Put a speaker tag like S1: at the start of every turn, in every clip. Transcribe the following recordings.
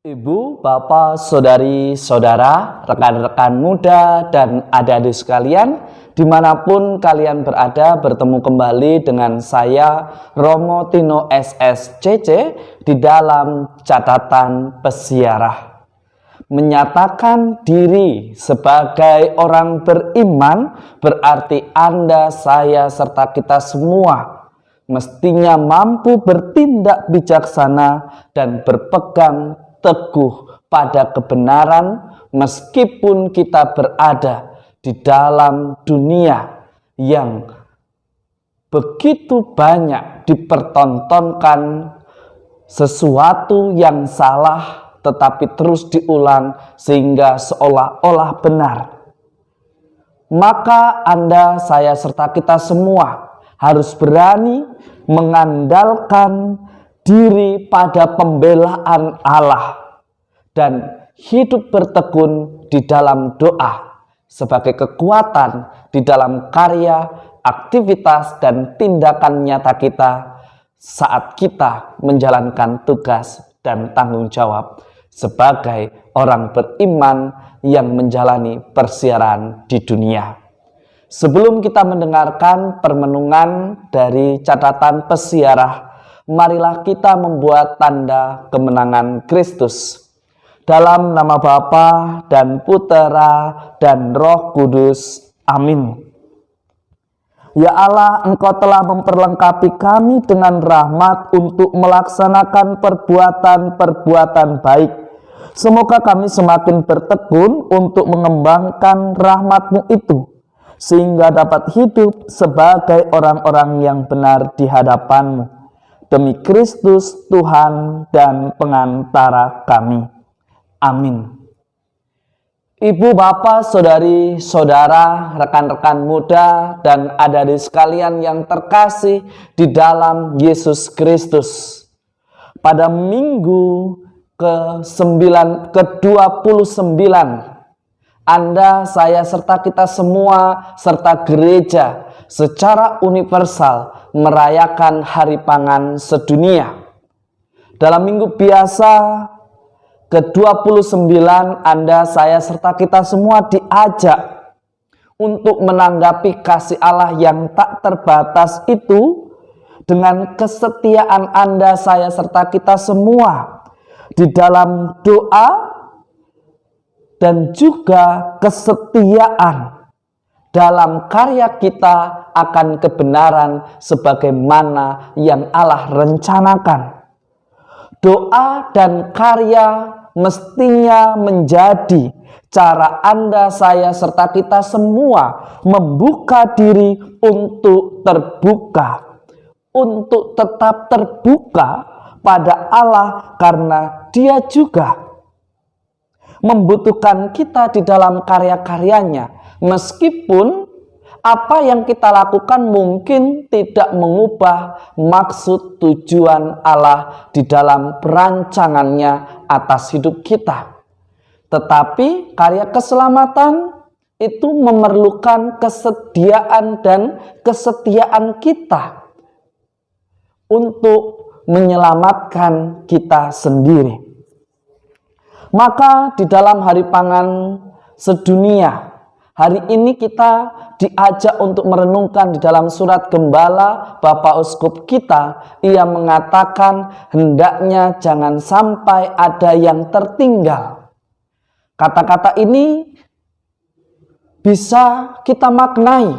S1: Ibu, bapak, saudari, saudara, rekan-rekan muda, dan adik-adik sekalian, dimanapun kalian berada, bertemu kembali dengan saya, Romo Tino SSCC, di dalam catatan pesiarah. Menyatakan diri sebagai orang beriman, berarti Anda, saya, serta kita semua mestinya mampu bertindak bijaksana dan berpegang teguh pada kebenaran meskipun kita berada di dalam dunia yang begitu banyak dipertontonkan sesuatu yang salah tetapi terus diulang sehingga seolah-olah benar. Maka Anda, saya, serta kita semua harus berani mengandalkan diri pada pembelaan Allah dan hidup bertekun di dalam doa sebagai kekuatan di dalam karya, aktivitas, dan tindakan nyata kita saat kita menjalankan tugas dan tanggung jawab sebagai orang beriman yang menjalani persiaran di dunia. Sebelum kita mendengarkan permenungan dari catatan pesiarah, marilah kita membuat tanda kemenangan Kristus. Dalam nama Bapa dan Putera dan Roh Kudus. Amin. Ya Allah, Engkau telah memperlengkapi kami dengan rahmat untuk melaksanakan perbuatan-perbuatan baik. Semoga kami semakin bertekun untuk mengembangkan rahmat-Mu itu, sehingga dapat hidup sebagai orang-orang yang benar di hadapan-Mu. Demi Kristus Tuhan dan pengantara kami. Amin. Ibu, bapak, saudari, saudara, rekan-rekan muda, dan adik-adik sekalian yang terkasih di dalam Yesus Kristus. Pada minggu ke-29, Anda, saya, serta kita semua, serta gereja secara universal merayakan Hari Pangan Sedunia. Dalam minggu biasa ke-29, Anda, saya, serta kita semua diajak untuk menanggapi kasih Allah yang tak terbatas itu dengan kesetiaan Anda, saya, serta kita semua di dalam doa dan juga kesetiaan dalam karya kita akan kebenaran sebagaimana yang Allah rencanakan. Doa dan karya mestinya menjadi cara Anda, saya, serta kita semua membuka diri untuk terbuka, untuk tetap terbuka pada Allah, karena Dia juga membutuhkan kita di dalam karya-karyanya. Meskipun apa yang kita lakukan mungkin tidak mengubah maksud tujuan Allah di dalam perancangannya atas hidup kita. Tetapi karya keselamatan itu memerlukan kesediaan dan kesetiaan kita untuk menyelamatkan kita sendiri. Maka di dalam Hari Pangan Sedunia, hari ini kita diajak untuk merenungkan di dalam surat Gembala Bapak Uskup kita. Ia mengatakan hendaknya jangan sampai ada yang tertinggal. Kata-kata ini bisa kita maknai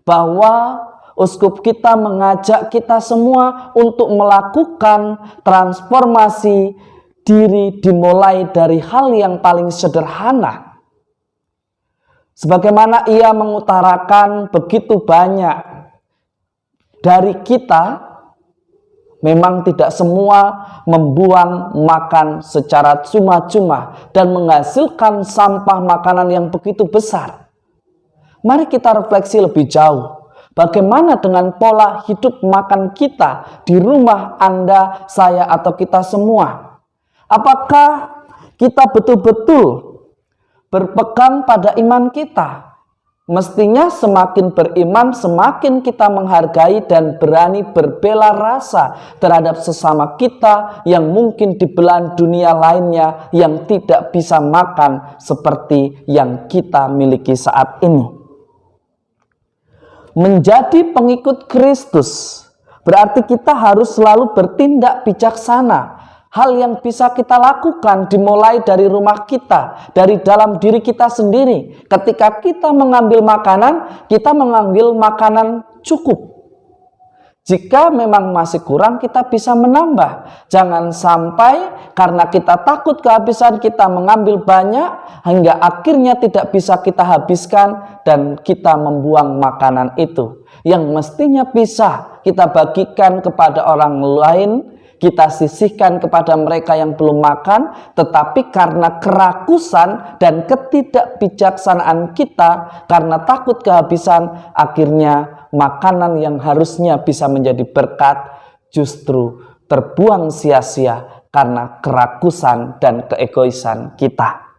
S1: bahwa Uskup kita mengajak kita semua untuk melakukan transformasi diri dimulai dari hal yang paling sederhana. Sebagaimana ia mengutarakan begitu banyak dari kita, memang tidak semua membuang makan secara cuma-cuma dan menghasilkan sampah makanan yang begitu besar. Mari kita refleksi lebih jauh. Bagaimana dengan pola hidup makan kita di rumah Anda, saya, atau kita semua? Apakah kita betul-betul berpegang pada iman kita, Mestinya semakin beriman, semakin kita menghargai dan berani berbela rasa terhadap sesama kita yang mungkin di belahan dunia lainnya yang tidak bisa makan seperti yang kita miliki saat ini. Menjadi pengikut Kristus berarti kita harus selalu bertindak bijaksana. Hal yang bisa kita lakukan dimulai dari rumah kita, dari dalam diri kita sendiri. Ketika kita mengambil makanan, kita mengambil makanan cukup. Jika memang masih kurang, kita bisa menambah. Jangan sampai karena kita takut kehabisan, kita mengambil banyak hingga akhirnya tidak bisa kita habiskan dan kita membuang makanan itu. Yang mestinya bisa kita bagikan kepada orang lain, kita sisihkan kepada mereka yang belum makan, tetapi karena kerakusan dan ketidakbijaksanaan kita, karena takut kehabisan, akhirnya makanan yang harusnya bisa menjadi berkat justru terbuang sia-sia karena kerakusan dan keegoisan kita.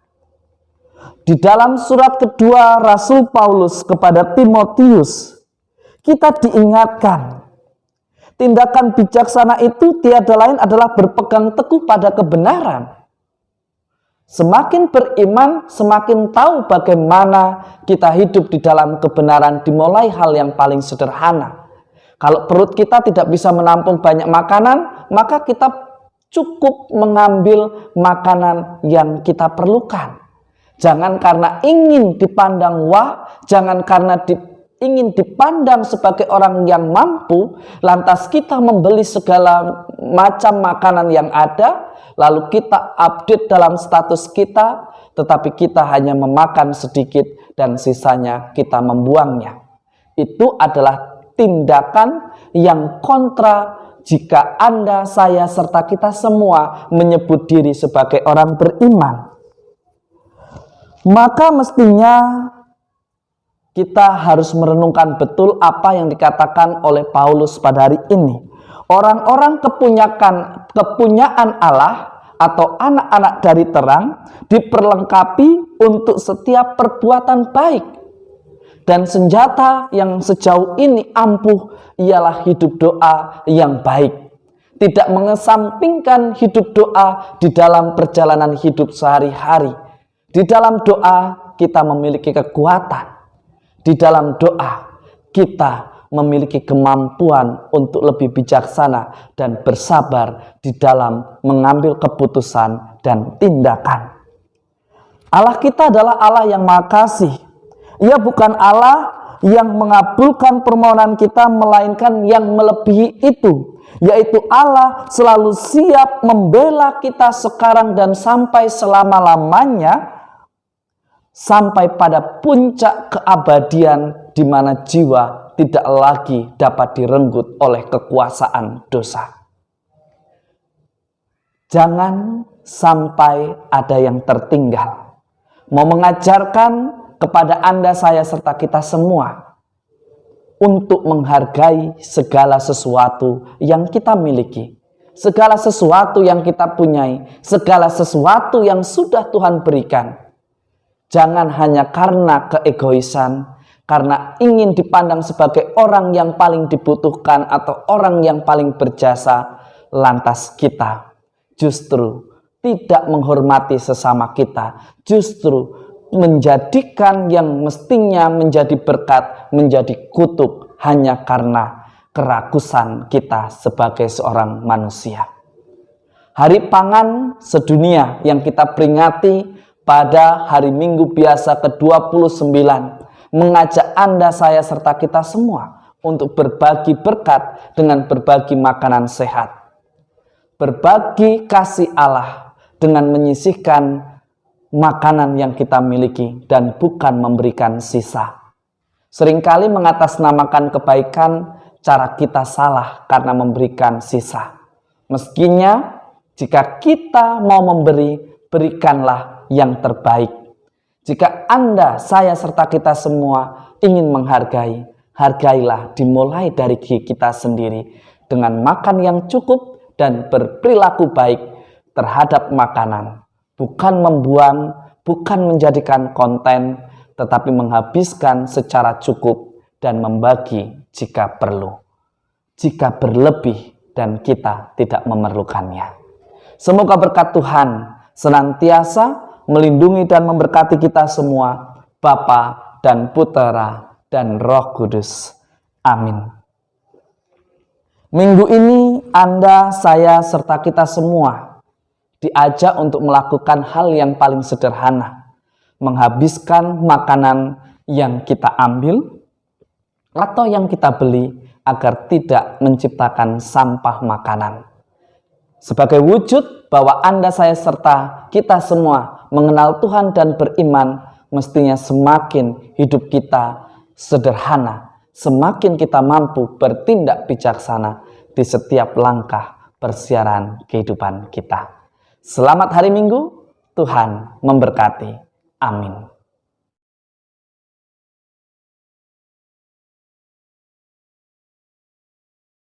S1: Di dalam surat kedua Rasul Paulus kepada Timotius, kita diingatkan, tindakan bijaksana itu tiada lain adalah berpegang teguh pada kebenaran. Semakin beriman, semakin tahu bagaimana kita hidup di dalam kebenaran, dimulai hal yang paling sederhana. Kalau perut kita tidak bisa menampung banyak makanan, maka kita cukup mengambil makanan yang kita perlukan. Jangan karena ingin dipandang wah, jangan karena ingin dipandang sebagai orang yang mampu, lantas kita membeli segala macam makanan yang ada, lalu kita update dalam status kita, tetapi kita hanya memakan sedikit dan sisanya kita membuangnya. Itu adalah tindakan yang kontra jika Anda, saya, serta kita semua menyebut diri sebagai orang beriman. Maka mestinya kita harus merenungkan betul apa yang dikatakan oleh Paulus pada hari ini. Orang-orang kepunyaan Allah atau anak-anak dari terang diperlengkapi untuk setiap perbuatan baik. Dan senjata yang sejauh ini ampuh ialah hidup doa yang baik. Tidak mengesampingkan hidup doa di dalam perjalanan hidup sehari-hari. Di dalam doa kita memiliki kekuatan. Di dalam doa kita memiliki kemampuan untuk lebih bijaksana dan bersabar di dalam mengambil keputusan dan tindakan. Allah kita adalah Allah yang Maha Kasih. Ia bukan Allah yang mengabulkan permohonan kita, melainkan yang melebihi itu, yaitu Allah selalu siap membela kita sekarang dan sampai selama-lamanya, sampai pada puncak keabadian di mana jiwa tidak lagi dapat direnggut oleh kekuasaan dosa. Jangan sampai ada yang tertinggal. Mau mengajarkan kepada Anda, saya, serta kita semua untuk menghargai segala sesuatu yang kita miliki, segala sesuatu yang kita punyai, segala sesuatu yang sudah Tuhan berikan. Jangan hanya karena keegoisan, karena ingin dipandang sebagai orang yang paling dibutuhkan atau orang yang paling berjasa, lantas kita justru tidak menghormati sesama kita, justru menjadikan yang mestinya menjadi berkat menjadi kutuk hanya karena kerakusan kita sebagai seorang manusia. Hari Pangan Sedunia yang kita peringati pada hari Minggu biasa ke-29 mengajak Anda, saya, serta kita semua untuk berbagi berkat dengan berbagi makanan sehat. Berbagi kasih Allah dengan menyisihkan makanan yang kita miliki dan bukan memberikan sisa. Seringkali mengatasnamakan kebaikan, cara kita salah karena memberikan sisa. Meskinya jika kita mau memberi, berikanlah yang terbaik. Jika Anda, saya, serta kita semua ingin menghargai, hargailah dimulai dari kita sendiri dengan makan yang cukup dan berperilaku baik terhadap makanan. Bukan membuang, bukan menjadikan konten, tetapi menghabiskan secara cukup dan membagi jika perlu. Jika berlebih dan kita tidak memerlukannya. Semoga berkat Tuhan senantiasa melindungi dan memberkati kita semua, Bapa dan Putera dan Roh Kudus. Amin. Minggu ini Anda, saya, serta kita semua diajak untuk melakukan hal yang paling sederhana, menghabiskan makanan yang kita ambil atau yang kita beli agar tidak menciptakan sampah makanan. Sebagai wujud bahwa Anda, saya, serta kita semua mengenal Tuhan dan beriman, mestinya semakin hidup kita sederhana, semakin kita mampu bertindak bijaksana di setiap langkah persiaran kehidupan kita. Selamat hari Minggu, Tuhan memberkati. Amin.